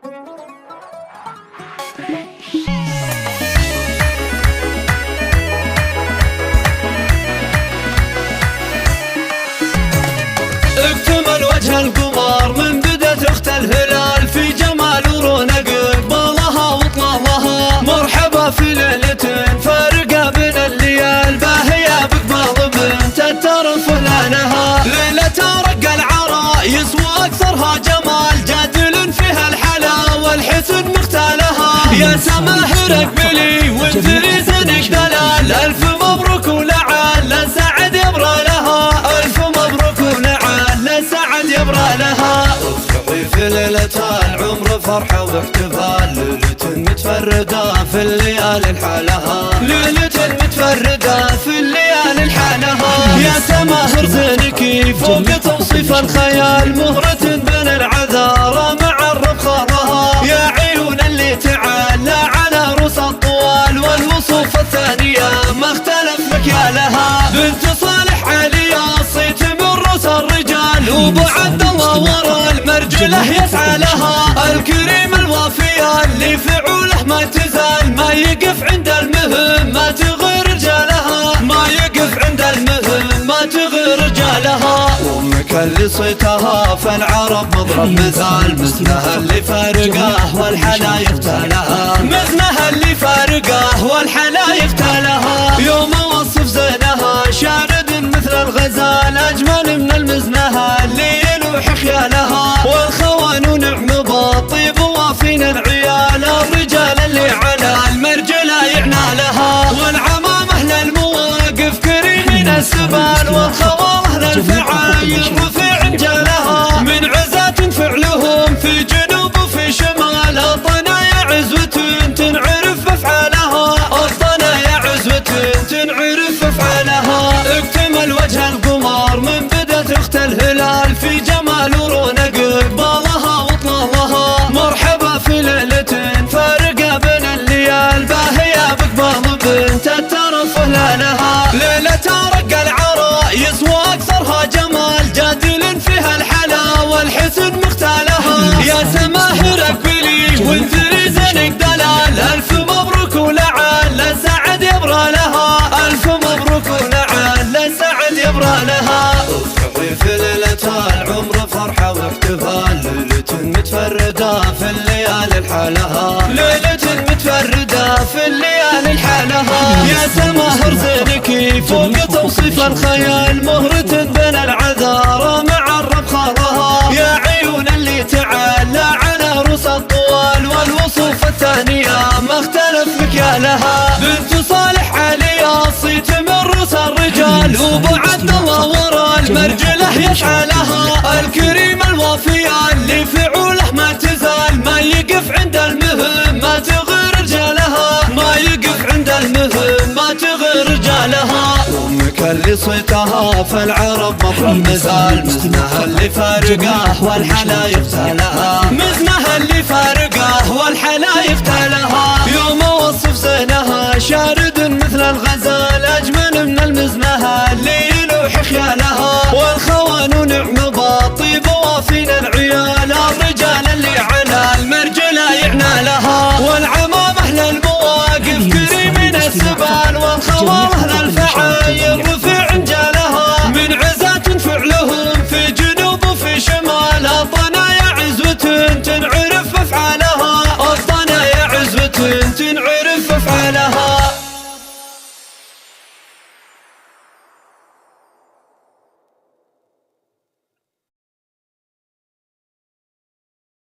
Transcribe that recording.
اكتمل وجه القمر من بدت اخت الهلال في جمال ورونق اقبالها واطلالها. مرحبا في ليلة فارقة بين الليال باهية باقبال بنت الترف لانها. ليلة رق العرايس واكثرها جمال جادل فيها الحلا والحسن مختالها. يا سماهر اقبلي وانثري زنك دلال. الف مبروك ولعل سعد يبرى لها. الف مبروك ولعل سعد يبرى لها. افرحي في ليلة العمر فرحة واحتفال. ليلة متفردة في الليالي الحالها. ليلة متفردة في الليالي الحالها. يا سماهر زينك فوق توصيف الخيال. مهرة بين العذارى مع الربخارها. يا عيون اللي تعالى على رؤوس الطوال والوصوف الثانية ما اختلف مكيالها. بنت صالح عليا صيت من رؤوس الرجال. وابو عبد الله ورا المرجله يسعى لها. الكريم الوافي اللي فعوله ما تزال. ما يقف عند المهم ما تغير رجالها. ما يقف عند المهم ما تغير رجالها. امك اللي صيتها فالعرب مضرب مثال. مثلها اللي فارقه والحلا يغتالها. مثلها اللي فارقه والحلا يغتالها. يوم اوصف زينها شارد مثل الغزال. اجمل من المزنها اللي يلوح خيالها. والخوان نعم بالطيب وافين العيال. الرجال اللي على المرجله يعنالها. والعمامه للمواقف كريمين السبال. والخوامه للفعايل رفيع جالها. من عزات فعلهم في جنوب وفي شمال. الطنايا عزوة تنعرف بافعالها. الطنايا عزوة تنعرف بافعالها. اكتمل وجه القمر من بدت اخت الهلال في جمال ورونق اقبالها واطلالها. مرحبا في ليلة فارقة بين الليال باهية باقبال بنت الترف لانها. ليلة رق العرايس واكثرها جمال جادل فيها الحلا والحسن مختالها. يا سماهر اقبلي وانثري زينك دلال. الف مبروك ولعل سعد يبرى لها. الف مبروك ولعل سعد يبرى لها. افرحي في ليلة العمر فرحة واحتفال. ليلة متفردة في الليالي الحالها. ليلة متفردة في الليالي الحالها. يا سماهر زينك فوق توصيف الخيال. مهرة بين العذارى مع الربخارها. يا عيون اللي تعالى على رؤوس الطوال والوصوف الثانية ما اختلف مكيالها. بنت صالح عليا صيت من رؤوس الرجال. وابو عبد الله ورا المرجله يسعى لها. الكريم الوافي اللي فعوله ما تزال. ما يقف عند المهم ما تغير رجالها. ما يقف عند المهم ما تغير رجالها. امك اللي صيتها فالعرب مضرب مثال. مثلها اللي فارقه والحلا يغتالها. مثلها اللي فارقه والحلا يغتالها. يوم اوصف زينها شارد مثل الغزال. اجمل من المزنها اللي يلوح خيالها.